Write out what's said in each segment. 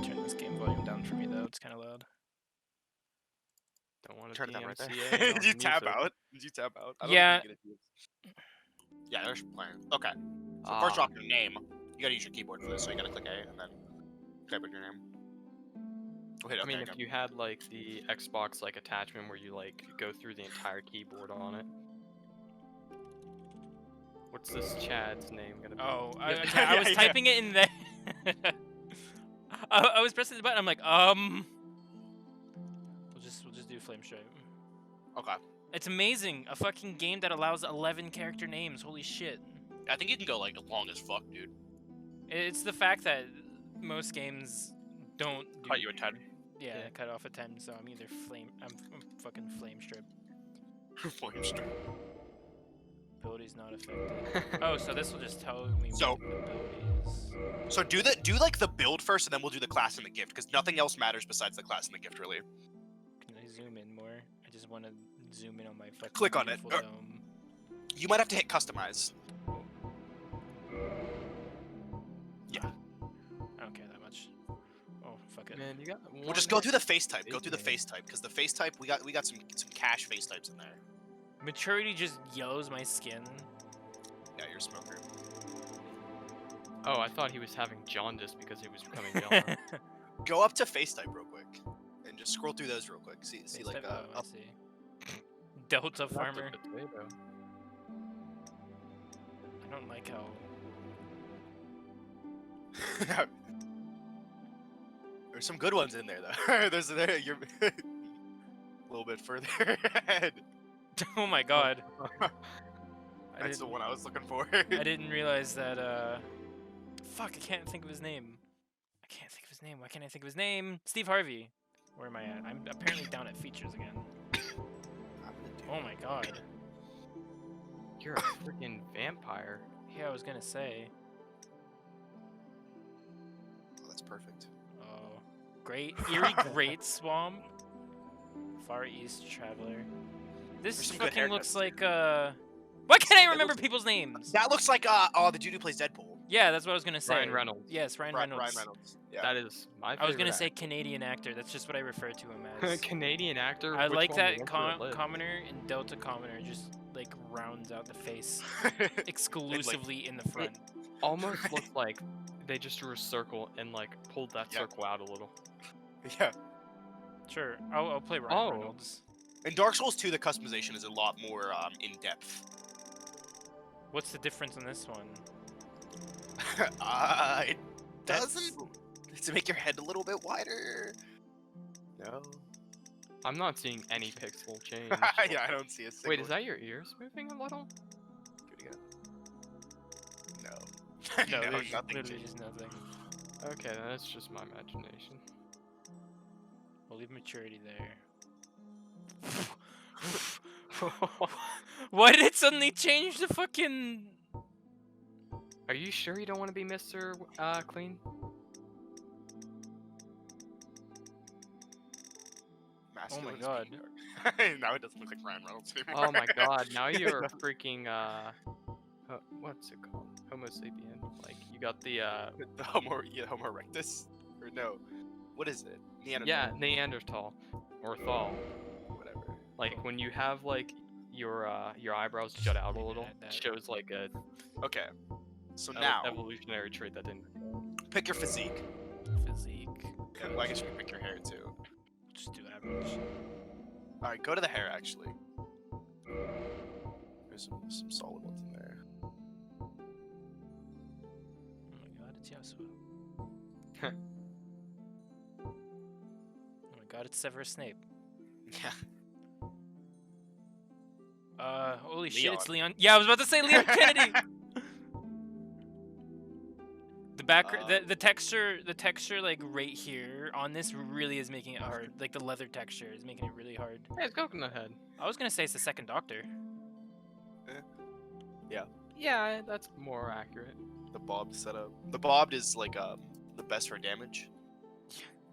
turn this game volume down for me though. It's kind of loud. Don't want to Turn it down right there. DMCA Did you on tab music. out? Did you tab out? I don't Yeah. think you get it. Yeah, there's playing. Okay. So first off, your name. You gotta use your keyboard for this, so you gotta click A and then type in your name. Oh, hit I mean, OK if you had like the Xbox like attachment where you like go through the entire keyboard on it. What's this Chad's name gonna be? Oh, Yeah, I was yeah. typing it in there. I was pressing the button. I'm like, we'll just do Flame Stripe. Okay. It's amazing. A fucking game that allows 11 character names. Holy shit. I think you can go like long as fuck, dude. It's the fact that most games don't do, Cut you at 10. Yeah, cut off at 10. So I'm either I'm fucking Flame Strip. Flame Strip. Abilities not affected. Oh, so this will just tell me So- what abilities. So do like the build first, and then we'll do the class and the gift, because nothing else matters besides the class and the gift, really. Can I zoom in more? I just want to zoom in on my fucking Click on it. beautiful dome. You might have to hit customize. Yeah. I don't care that much. Oh, fuck it. Man, you got. We'll just go through the face type. Go through the face type, because the face type we got some cash face types in there. Maturity just yellows my skin. Yeah, you're a smoker. Oh, I thought he was having jaundice because he was becoming yellow. Go up to face type real quick, and just scroll through those real quick. See Face like type? Oh, I up. see. Delta Not the farmer. potato. I don't like how. There's some good ones in there though. You're a little bit further ahead. Oh my god. That's the one I was looking for. I didn't realize that. Fuck! I can't think of his name. I can't think of his name. Why can't I think of his name? Steve Harvey. Where am I at? I'm apparently down at features again. Oh my god. You're a freaking vampire. Yeah, I was gonna say. Oh, that's perfect. Oh, Great Eerie Great Swamp. Far East Traveler. This There's some good fucking looks haircuts. like Why can't I That remember looks- people's names? That looks like the dude who plays Deadpool. Yeah, that's what I was gonna say. Ryan Reynolds. Yes, Ryan Ryan Reynolds. Reynolds. Yeah. That is my favorite. I was gonna say actor. Canadian actor. That's just what I refer to him A as. Canadian actor. I Which like one? that The one where it lives? commoner and Delta commoner just like rounds out the face exclusively in the front. Almost looks like they just drew a circle and like pulled that Yeah. circle out a little. Yeah. Sure, I'll play Ryan Oh. Reynolds. In Dark Souls 2, the customization is a lot more in depth. What's the difference in this one? It That's- doesn't. To make your head a little bit wider. No. I'm not seeing any pixel change. Yeah, I don't see a single. Wait, is that your ears moving a little? Do it again. No. No, no, there's nothing literally changed. just nothing. Okay, then that's just my imagination. We'll leave maturity there. Why did it suddenly change the fucking? Are you sure you don't want to be Mr. Clean? Masculine God. speaking. Now it doesn't look like Ryan Reynolds anymore. Oh my god, now you're a freaking what's it called? Homo sapien. Like you got the The Homo erectus? Or no. What is it? Neanderthal. yeah, Neanderthal or Thal. Whatever. Like when you have like your eyebrows jut out a little, That- it shows like a Okay. So now, evolutionary trait that didn't. pick your physique. Physique. And well, I guess you can pick your hair too. Just do average. Alright, go to the hair actually. There's some solid ones in there. Oh my god, it's Yasuo. Oh my god, it's Severus Snape. Yeah. Holy shit, it's Leon. Yeah, I was about to say Leon Kennedy. The background, the texture, like right here on this really is making it hard. Like the leather texture is making it really hard. Hey, it's Coconut Head. I was gonna say it's the second Doctor. Yeah, that's more accurate. The bobbed setup. The bobbed is like the best for damage.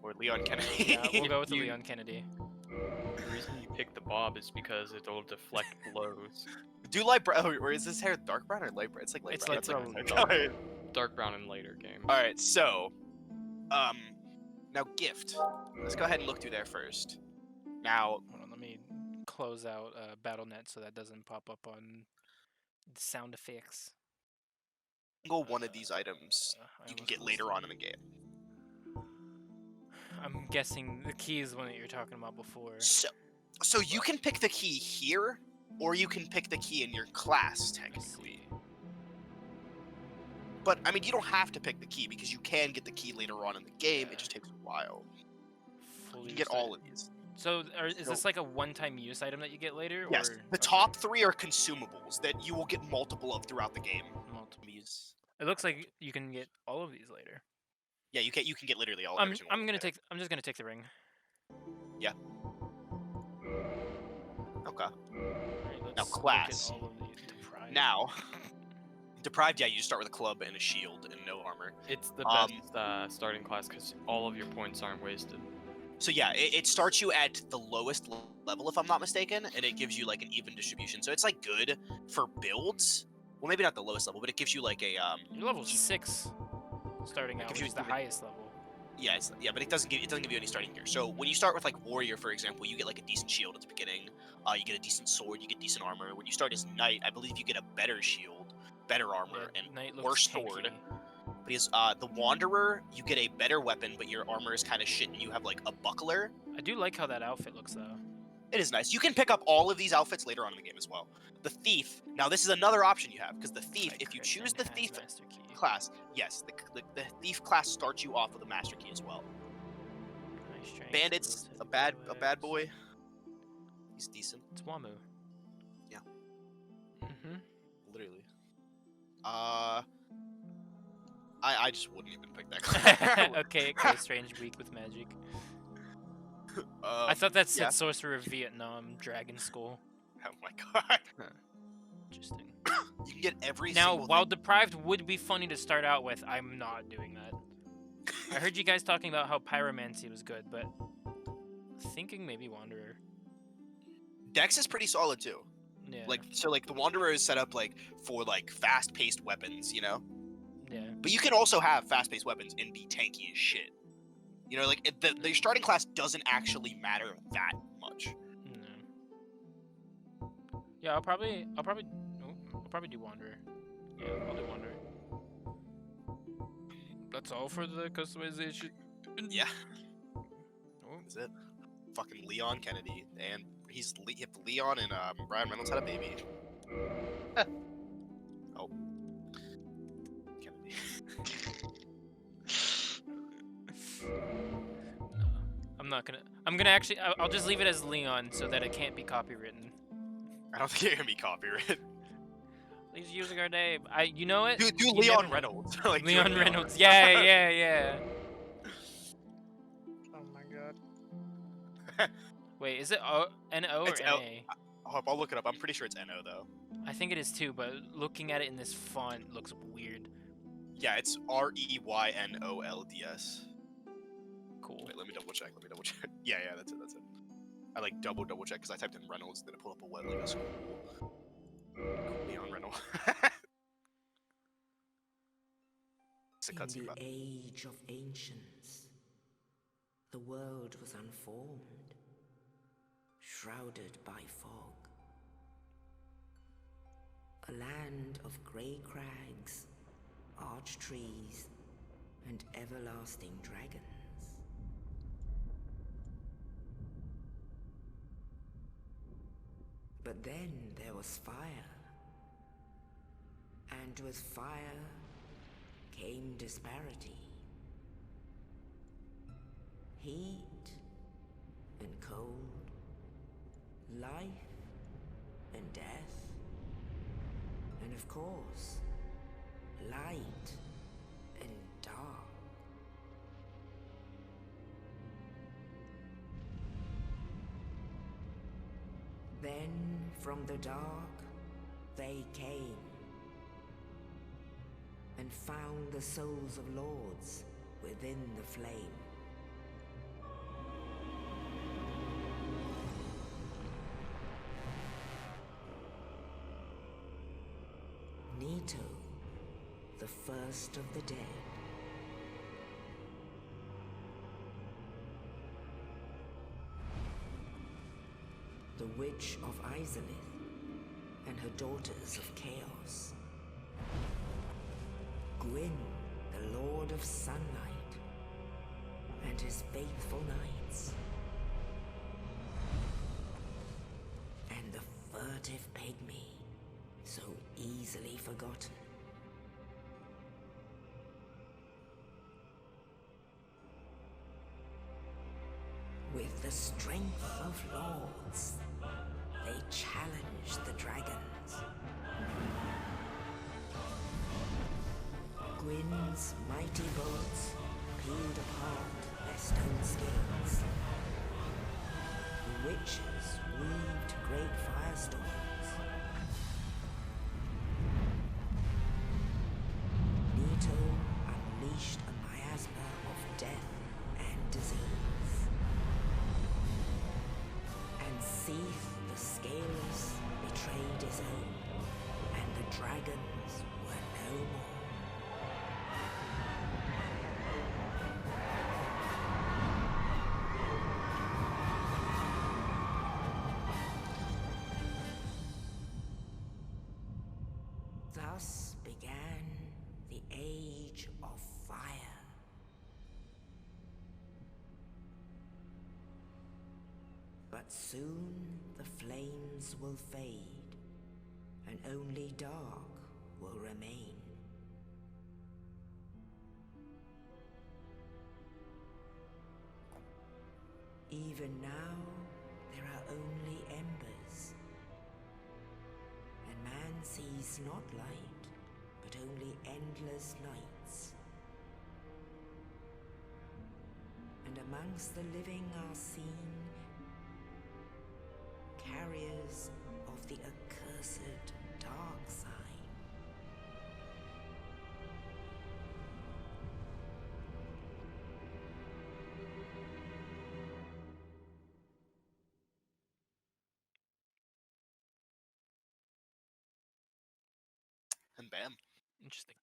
Or Leon Kennedy. Yeah, we'll go with the You- Leon Kennedy. The reason you pick the bob is because it'll deflect blows. Do light brown, or is this hair dark brown or light brown? It's like light It's brown. light That's like brown. my color. Dark brown in later games. Alright, so Now, gift. Let's go ahead and look through there first. Now, Hold on, let me close out BattleNet so that doesn't pop up on the sound effects. single one of these items I you can almost get lost later it. on in the game. I'm guessing the key is one that you're talking about before. So you can pick the key here, or you can pick the key in your class, technically. But, I mean, you don't have to pick the key, because you can get the key later on in the game, Yeah. it just takes a while. Fully You can get all of these. So, is So- this like a one-time use item that you get later? Yes, or the okay. top 3 are consumables that you will get multiple of throughout the game. Multiple. These- It looks like you can get all of these later. Yeah, you can get literally all. I'm every single one gonna there. I'm just gonna take the ring. Okay. Alright, let's Now, look at class. all of the deprived. Now, deprived. Yeah, you just start with a club and a shield and no armor. It's the Um, best starting class because all of your points aren't wasted. So yeah, it starts you at the lowest level, if I'm not mistaken, and it gives you like an even distribution. So it's like good for builds. Well, maybe not the lowest level, but it gives you like a You're level even- 6 starting It out, gives which you is the even- highest level. Yeah, but it doesn't give you any starting gear. So when you start with like warrior, for example, you get like a decent shield at the beginning. You get a decent sword, you get decent armor. When you start as knight, I believe you get a better shield, better armor, Yeah, and Knight worse looks sword. tanky. Because the wanderer, you get a better weapon, but your armor is kind of shit, and you have like a buckler. I do like how that outfit looks though. It is nice. You can pick up all of these outfits later on in the game as well. The thief. Now this is another option you have, because the thief, Like if you crits choose and the has thief master key. class, yes, the thief class starts you off with a master key as well. Nice strength, Bandit's ability, a bad relax. boy. He's decent, It's Wamu. Yeah. Mm-hmm. literally. I just wouldn't even pick that class. Okay, Close Range weak with magic. I thought that said yeah. Sorcerer of Vietnam, Dragon Skull. Oh my god. Interesting. You can get every Now, single while thing. Deprived would be funny to start out with, I'm not doing that. I heard you guys talking about how Pyromancy was good, but thinking maybe Wanderer. Dex is pretty solid too. Yeah. Like the Wanderer is set up like for like fast-paced weapons, you know. Yeah. But you can also have fast-paced weapons and be tanky as shit. You know, like the starting class doesn't actually matter that much. No. Yeah, I'll probably do Wanderer. Yeah, I'll do Wanderer. That's all for the customization. Yeah, Oh, that's it. Fucking Leon Kennedy, and if Leon and Brian Reynolds had a baby. Oh, Kennedy. I'm gonna actually. I'll just leave it as Leon so that it can't be copywritten. I don't think you're gonna be copyrighted. He's using our name. You know it. Do You Leon never know. Reynolds. Like, do Leon Reynolds. Yeah, yeah. Oh my god. Wait, is it N-O or It's L- N-A? I'll look it up. I'm pretty sure it's NO though. I think it is too, but looking at it in this font looks weird. Yeah, it's REYNOLDS. Cool. Wait, let me double check. Yeah, that's it. I like double check because I typed in Reynolds, then it pulled up a web like a school. Leon Reynolds. It's a In cutscene the about. age of ancients, the world was unformed, shrouded by fog. A land of grey crags, arch trees, and everlasting dragons. But then there was fire. And with fire came disparity. Heat and cold, life and death, and of course, light and dark. Then from the dark they came and found the souls of lords within the flame. Nito, the first of the dead. the Witch of Izalith and her daughters of Chaos. Gwyn, the Lord of Sunlight, and his faithful knights. And the furtive pygmy, so easily forgotten. With the strength of lords, they challenged the dragons. Gwyn's mighty bolts peeled apart their stone scales. The witches weaved great firestorms. Nito unleashed a miasma of death and disease. And Seath the Scaleless betrayed his own, and the dragons were no more. Thus began the Age of Fire. But soon the flames will fade, and only dark will remain. Even now, there are only embers, and man sees not light, but only endless nights. And amongst the living are seen carriers of the accursed dark sign. And bam. Interesting.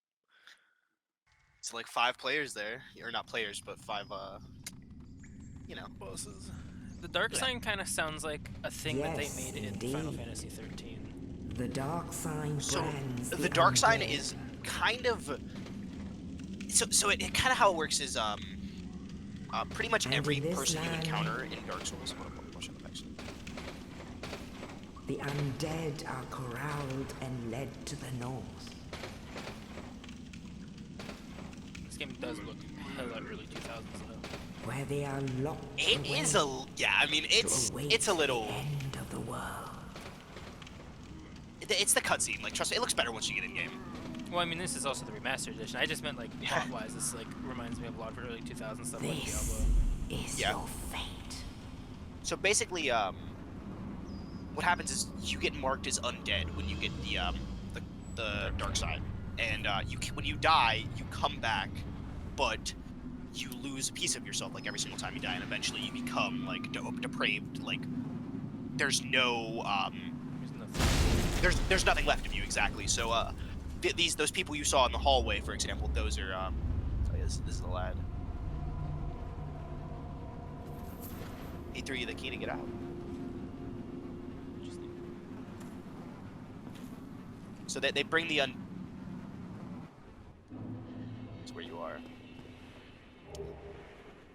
So like 5 players there, or not players, but 5 you know, Bosses. The dark Yeah. sign kind of sounds like a thing that they Yes, made in Final indeed. Fantasy 13. The dark sign So brands the dark sign undead. is kind of so it kind of how it works is pretty much And every in this person you land- encounter in Dark Souls. What should I actually? The undead are corralled and led to the north. This game does look hella early 2000s though. Where they are locked It away is a yeah. I mean, to await it's a little. the end of the world. It's the cutscene. Like, trust me, it looks better once you get in game. Well, I mean, this is also the remastered edition. I just meant like plot-wise. This like reminds me of a lot of early 2000s stuff like This Diablo. is Yeah. your fate. So basically, what happens is you get marked as undead when you get the dark side, and when you die, you come back, but you lose a piece of yourself like every single time you die, and eventually you become like depraved. Like there's no There's nothing. there's nothing left of you exactly. So those people you saw in the hallway, for example, those are oh, yeah, this is the lad. He threw you the key to get out. Interesting. So they bring the That's where you are.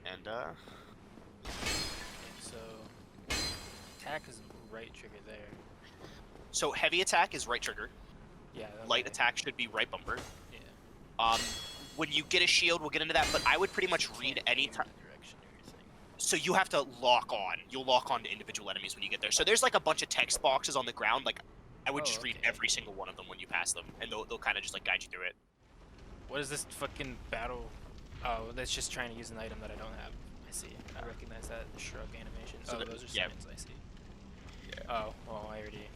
And So attack is right trigger there. so heavy attack is right trigger. Yeah. Light okay. attack should be right bumper. Yeah. When you get a shield, we'll get into that, but I would pretty much read Can't any aim in time. the direction or anything. So you have to lock on. You'll lock on to individual enemies when you get there. So there's like a bunch of text boxes on the ground. Like I would Oh, just read okay. every single one of them when you pass them, and they'll kind of just like guide you through it. What is this fucking battle? Oh, that's just trying to use an item that I don't have. I see. I recognize that shrug animation. So Oh, the- those are yeah. summons. I see. Yeah. Oh, well, I already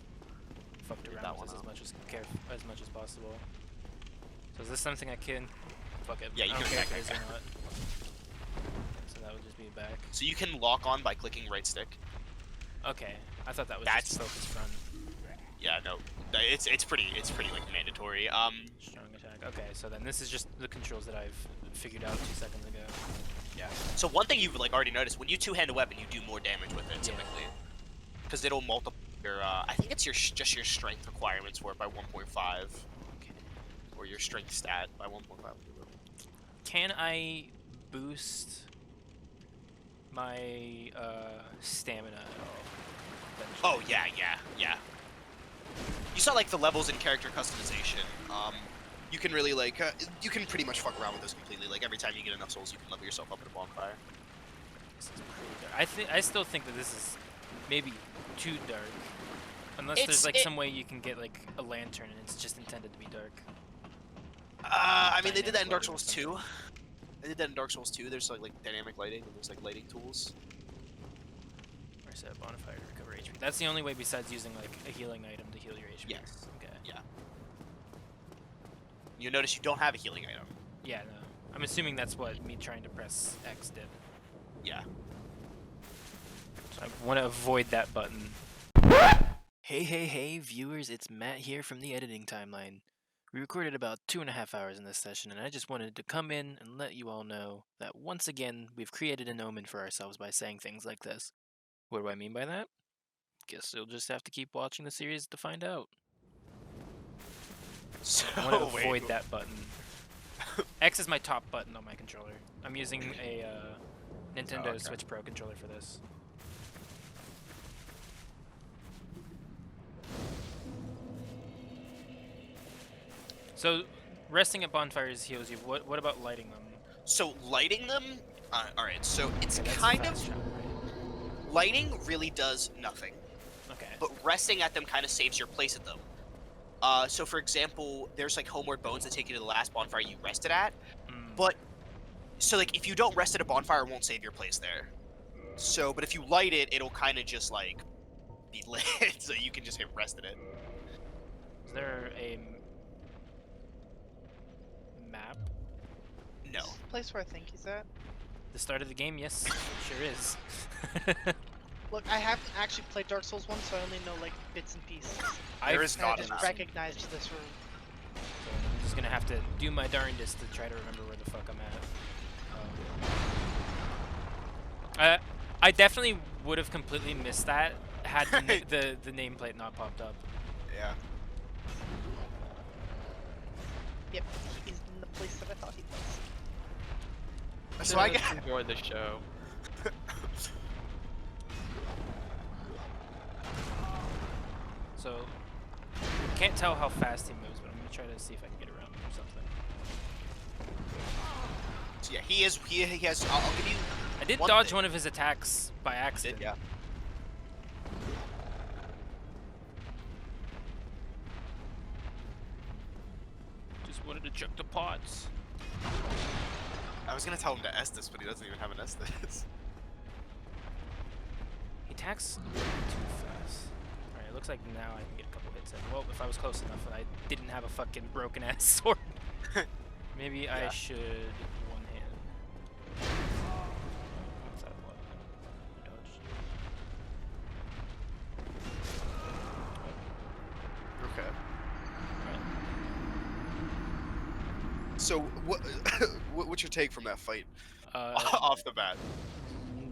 fucked Did around that with one this as out. much as much as possible. So is this something I can? Fuck it. Yeah, you I don't can care if attack it is or not. So that would just be back. So you can lock on by clicking right stick. Okay, I thought that was That's- just focus front, Yeah, no, it's pretty like mandatory. strong attack. Okay, so then this is just the controls that I've figured out 2 seconds ago. Yeah. So one thing you've like already noticed, when you two-hand a weapon, you do more damage with it Yeah. typically. because it'll multiply your. I think it's just your strength requirements for it by 1.5, Okay. or your strength stat by 1.5. Can I boost my stamina at all? Oh yeah. You saw like the levels in character customization. You can really like you can pretty much fuck around with this completely. Like every time you get enough souls, you can level yourself up at a bonfire. This is pretty dark. I still think that this is maybe too dark. Unless there's like some way you can get like a lantern and it's just intended to be dark. I mean, they did that in Dynamic Dark lighting or Souls 2. They did that in Dark Souls 2. There's like dynamic lighting and there's like lighting tools. Or set a bonfire to recover HP. That's the only way besides using like a healing item to heal your HP. Yes. Okay. Yeah. You notice you don't have a healing item. Yeah, no. I'm assuming that's what me trying to press X did. Yeah. So I want to avoid that button. Hey, viewers, it's Matt here from the editing timeline. We recorded about 2.5 hours in this session, and I just wanted to come in and let you all know that once again, we've created an omen for ourselves by saying things like this. What do I mean by that? Guess you'll just have to keep watching the series to find out. So I want to avoid that button. X is my top button on my controller. I'm using a Nintendo Switch Pro controller for this. So, resting at bonfires heals you. What about lighting them? So lighting them. All right. So it's Okay, that's a kind of fast travel, right? lighting really does nothing, Okay. but resting at them kind of saves your place at them. So for example, there's like homeward bones that take you to the last bonfire you rested at. But so like if you don't rest at a bonfire, it won't save your place there. So, but if you light it, it'll kind of just like be lit, so you can just hit rest at it. Is there a map? No. Place where I think he's at. The start of the game? Yes, it sure is. Look, I haven't actually played Dark Souls 1, so I only know like bits and pieces. There is And I not just enough. recognized this room. So I'm just gonna have to do my darndest to try to remember where the fuck I'm at. I definitely would have completely missed that had the nameplate not popped up. Yeah. Yep, he's in the place that I thought he was. So I Just get. enjoy the show. So can't tell how fast he moves, but I'm gonna try to see if I can get around him or something. So yeah, he is. He has. I'll give you. I did one dodge thing. one of his attacks by accident. Yeah. Just wanted to check the pots. I was gonna tell him to Estus, but he doesn't even have an Estus. He attacks too fast. Alright, it looks like now I can get a couple hits in. Well, if I was close enough and I didn't have a fucking broken ass sword. Maybe I Yeah. should one hand. What's that one? Dodge. Okay. Alright. So what? What's your take from that fight off the bat?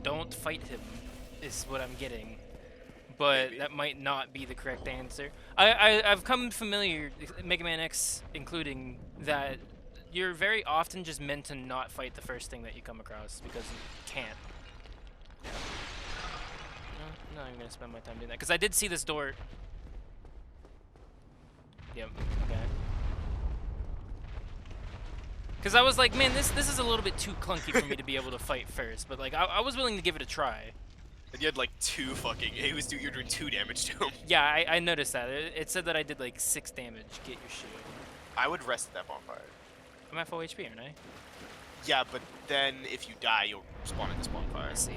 Don't fight him, is what I'm getting. But Maybe. that might not be the correct answer. I've come familiar, Mega Man X including, that you're very often just meant to not fight the first thing that you come across because you can't. No, I'm not even gonna spend my time doing that because I did see this door. Yep. Okay. Because I was like, man, this is a little bit too clunky for me to be able to fight first. But like, I was willing to give it a try. And you had like two fucking. You're doing 2 damage to him. Yeah, I noticed that. It said that I did like 6 damage. Get your shield. I would rest at that bonfire. I'm at full HP, aren't I? Yeah, but then if you die, you'll spawn at this bonfire. I see.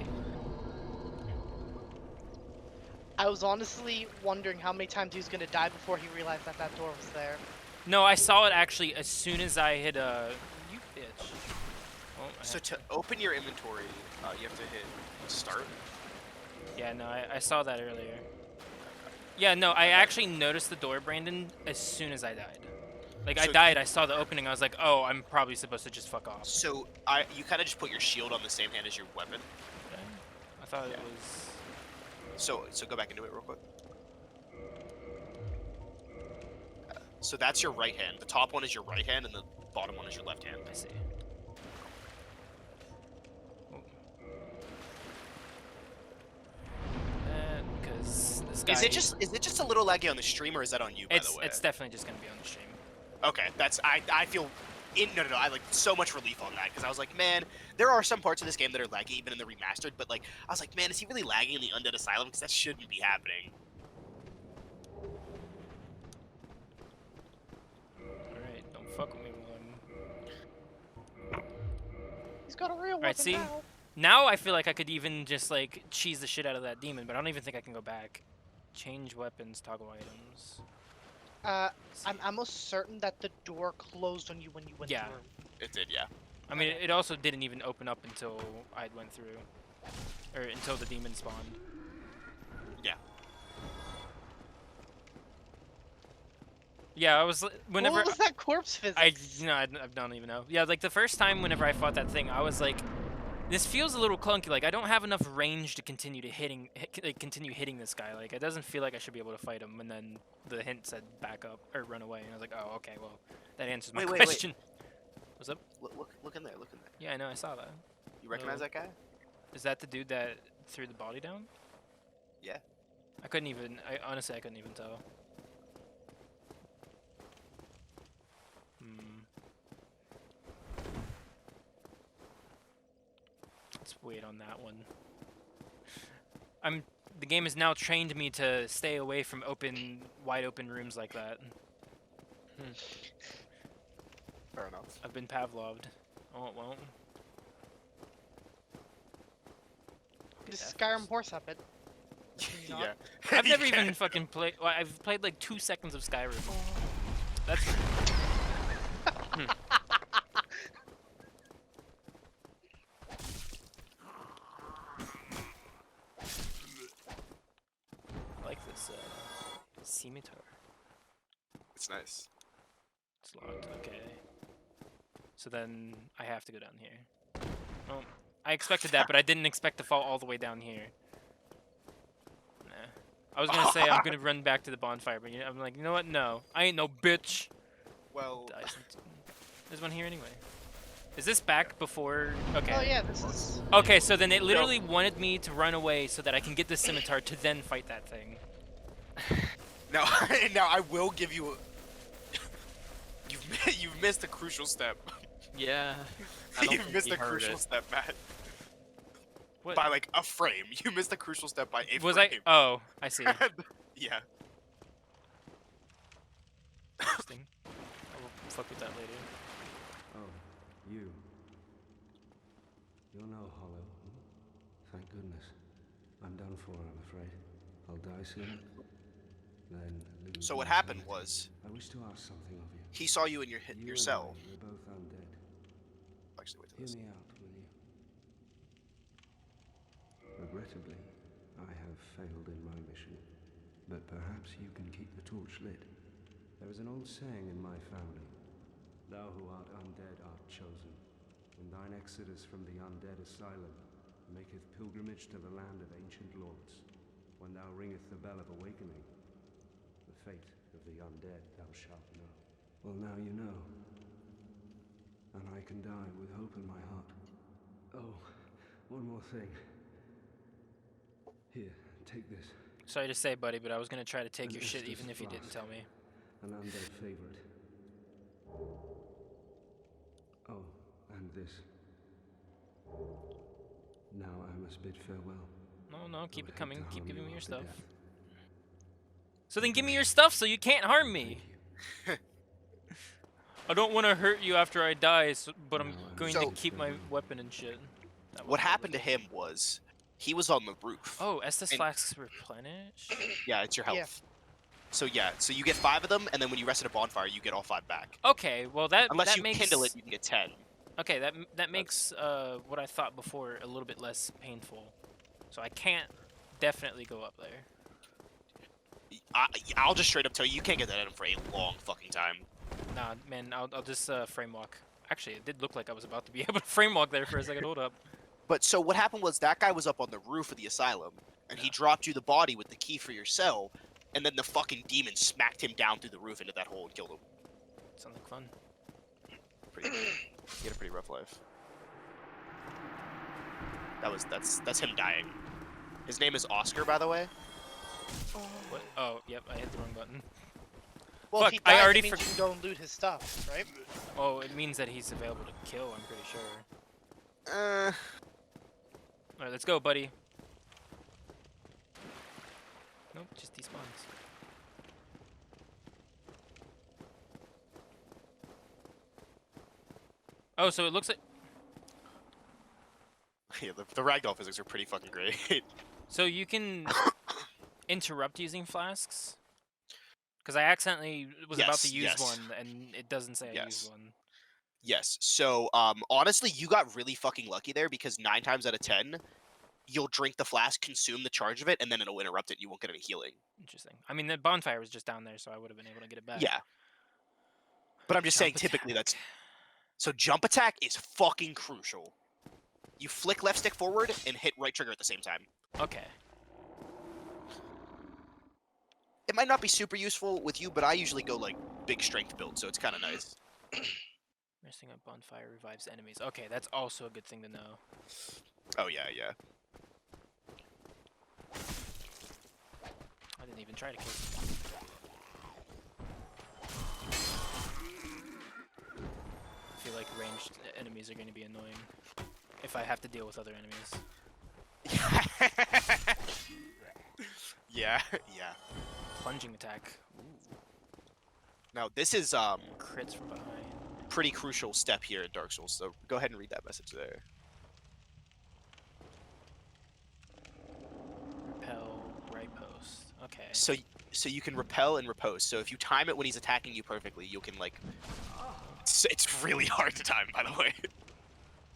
I was honestly wondering how many times he was gonna die before he realized that that door was there. No, I saw it actually as soon as I hit you bitch. Oh, So to open your inventory, you have to hit start. yeah, no, I saw that earlier. Yeah, no, I actually noticed the door, Brandon, as soon as I died. Like, I So died, I saw the opening, I was like, oh, I'm probably supposed to just fuck off. So you kind of just put your shield on the same hand as your weapon. Okay. I thought it Yeah. was... So go back into it real quick. So that's your right hand. The top one is your right hand, and the bottom one is your left hand. I see. Because this guy. Is it just a little laggy on the stream, or is that on you? By the way, It's definitely just gonna be on the stream. okay. That's I feel. No. I like so much relief on that because I was like, man, there are some parts of this game that are laggy even in the remastered, but like I was like, man, is he really lagging in the Undead Asylum? Because that shouldn't be happening. Alright, don't fuck with me, one. He's got a real weapon Alright, see? now. Now I feel like I could even just like cheese the shit out of that demon, but I don't even think I can go back. Change weapons, toggle items. I'm almost certain that the door closed on you when you went Yeah. through. It did, yeah. I mean, it also didn't even open up until I went through, or until the demon spawned. Yeah. Yeah, I was whenever What was that corpse physics? I don't even know. Yeah, like the first time whenever I fought that thing, I was like, this feels a little clunky. Like I don't have enough range to continue continue hitting this guy. Like it doesn't feel like I should be able to fight him. And then the hint said back up or run away, and I was like, oh, okay, well, that answers my Wait. question. What's up? Look in there. Look in there. Yeah, I know, I saw that. You recognize that guy? Is that the dude that threw the body down? Yeah. I couldn't even. Honestly, I couldn't even tell. Let's wait on that one. The game has now trained me to stay away from wide open rooms like that. Fair enough. I've been Pavloved. Oh, it won't. This is Skyrim horse up it. Yeah. I've never even fucking played. Well, I've played like 2 seconds of Skyrim. That's. I like this scimitar. It's nice. It's locked. Okay. So then I have to go down here. Well, I expected that, but I didn't expect to fall all the way down here. Nah. I was gonna say I'm gonna run back to the bonfire, but I'm like, you know what? No, I ain't no bitch. Well, There's one here anyway. Is this back before? Okay. Oh yeah, this is. Okay, so then it literally wanted me to run away so that I can get the scimitar to then fight that thing. now I will give you. You've missed a crucial step. Yeah. I don't You've think missed he a heard crucial it. step, Matt. What? By like a frame. You missed a crucial step by a Was I? frame. Oh, I see. Yeah. Interesting. I will fuck with that later. Oh, you. You're no hollow. Thank goodness. I'm done for, I'm afraid. I'll die soon. Then lose So what my happened sight. was I wish to ask something of you. he saw you in your You your and cell. I, we're both undead. Actually, wait till Hear this. me out, will you? Regrettably, I have failed in my mission, but perhaps you can keep the torch lit. There is an old saying in my family: "Thou who art undead art chosen, and thine exodus from the undead asylum maketh pilgrimage to the land of ancient lords. When thou ringeth the bell of awakening, the fate of the undead thou shalt know." Well, now you know. And I can die with hope in my heart. Oh, one more thing. Here, take this. Sorry to say, buddy, but I was gonna try to take An your shit Estus even if you didn't flask. tell me. An undead favorite. Oh, and this. Now I must bid farewell. No, keep I it hate coming. to Keep harm giving you me your after stuff. death. So then give me your stuff so you can't harm me. Thank you. I don't want to hurt you after I die, but I'm No, I going So- to keep my weapon and shit. That What was- happened to him was he was on the roof. Oh, Estus And- flasks replenish? Yeah, it's your Yeah. health. So yeah, so you get 5 of them, and then when you rest at a bonfire, you get all 5 back. Okay, well that Unless you makes kindle it, you can get 10. Okay, that makes what I thought before a little bit less painful. So I can't definitely go up there. I'll just straight up tell you, you can't get that item for a long fucking time. Nah, man, I'll just frame walk. Actually, it did look like I was about to be able to frame walk there for a second. Hold up. But so what happened was that guy was up on the roof of the asylum, and he dropped you the body with the key for your cell, and then the fucking demon smacked him down through the roof into that hole and killed him. Sounds like fun. He had a pretty rough life. That's him dying. His name is Oscar, by the way. What? Oh, yep, I hit the wrong button. Well, Fuck, if he I dies, already it means you can go and loot his stuff, right? Oh, it means that he's available to kill, I'm pretty sure. Alright, let's go, buddy. Nope, just despawns. Oh, so it looks like... Yeah, the ragdoll physics are pretty fucking great. So you can interrupt using flasks? Because I accidentally was about to use one, and it doesn't say I used one. Yes. So, honestly, you got really fucking lucky there because 9 times out of 10, you'll drink the flask, consume the charge of it, and then it'll interrupt it. You won't get any healing. Interesting. I mean, the bonfire was just down there, so I would have been able to get it back. Yeah. But I'm just saying, Jump typically attack. that's... So jump attack is fucking crucial. You flick left stick forward and hit right trigger at the same time. Okay. It might not be super useful with you, but I usually go, like, big strength build, so it's kind of nice. Missing a bonfire revives enemies. Okay, that's also a good thing to know. Oh, yeah, yeah. I didn't even try to kill I feel like ranged enemies are going to be annoying if I have to deal with other enemies. Yeah, yeah. Plunging attack. Ooh. Now, this is, Crits from behind. pretty crucial step here in Dark Souls, so go ahead and read that message there. Repel, right post. Okay. So you can repel and riposte. So if you time it when he's attacking you perfectly, you can, like... It's really hard to time, by the way.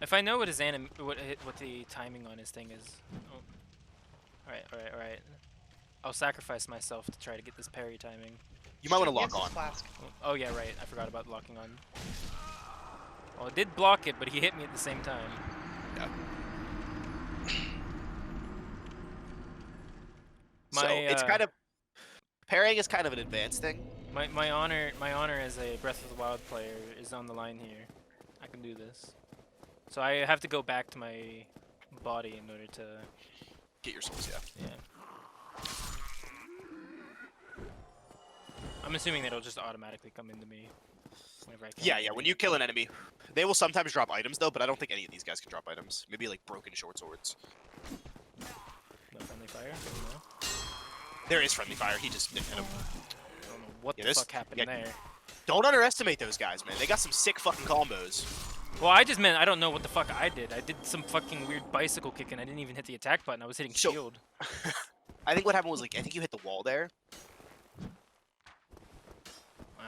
If I know what his what the timing on his thing is. Oh. Alright. I'll sacrifice myself to try to get this parry timing. You might want to Yes, lock on. flask. Oh yeah, right. I forgot about locking on. Well, it did block it, but he hit me at the same time. Yeah. My, so it's kind of... Parrying is kind of an advanced thing. My honor as a Breath of the Wild player is on the line here. I can do this. So I have to go back to my body in order to Get your souls, yeah. yeah. I'm assuming that it'll just automatically come into me whenever I kill Yeah, an yeah, when enemy. you kill an enemy. They will sometimes drop items, though, but I don't think any of these guys can drop items. Maybe, like, broken short swords. No friendly fire? No. There is friendly fire, he just didn't hit him. I don't know what Yeah, the this- fuck happened yeah. there. Don't underestimate those guys, man. They got some sick fucking combos. Well, I just meant I don't know what the fuck I did. I did some fucking weird bicycle kick and I didn't even hit the attack button. I was hitting So- shield. I think what happened was, like, I think you hit the wall there.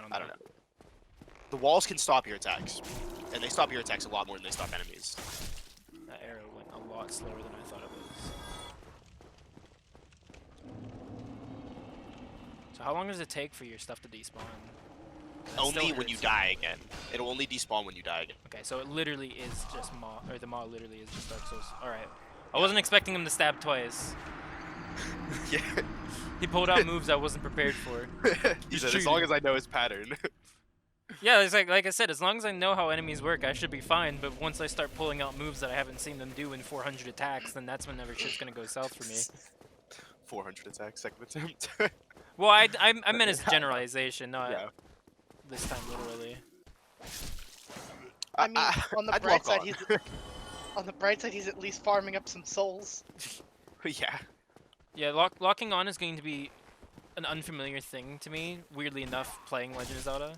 I don't know. The walls can stop your attacks. And they stop your attacks a lot more than they stop enemies. That arrow went a lot slower than I thought it was. So how long does it take for your stuff to despawn? That still Only when you hurts. die again. It'll only despawn when you die again. Okay, so it literally is just Maw, or the Maw literally is just Dark Souls. Alright. I wasn't expecting him to stab twice. Yeah. He pulled out moves I wasn't prepared for. He said, as long as I know his pattern. Yeah, it's like I said, as long as I know how enemies work, I should be fine. But once I start pulling out moves that I haven't seen them do in 400 attacks, then that's whenever shit's gonna go south for me. 400 attacks, second attempt. Well, I meant as a generalization, not Yeah. this time literally. I mean, on the I'd bright lock side, on. on the bright side, he's at least farming up some souls. Yeah. Yeah, locking on is going to be an unfamiliar thing to me, weirdly enough, playing Legend of Zelda.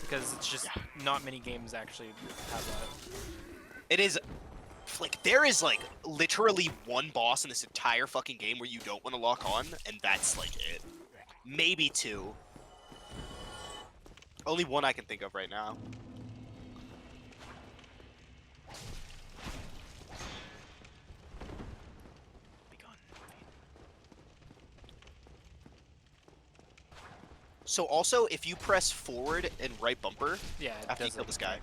Because it's just not many games actually have that. It is, like, there is, like, literally one boss in this entire fucking game where you don't want to lock on, and that's, like, it. Maybe 2. Only one I can think of right now. Be gone. So also, if you press forward and right bumper Yeah, it after you does kill like this a guy, kick.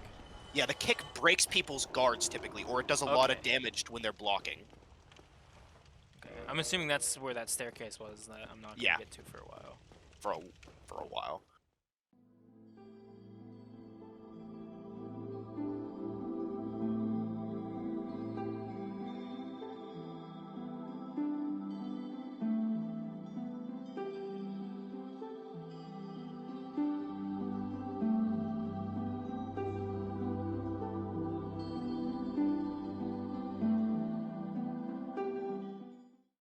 yeah, the kick breaks people's guards typically, or it does a lot of Okay. damage when they're blocking. Okay. I'm assuming that's where that staircase was that I'm not gonna Yeah. get to for a while. for a while.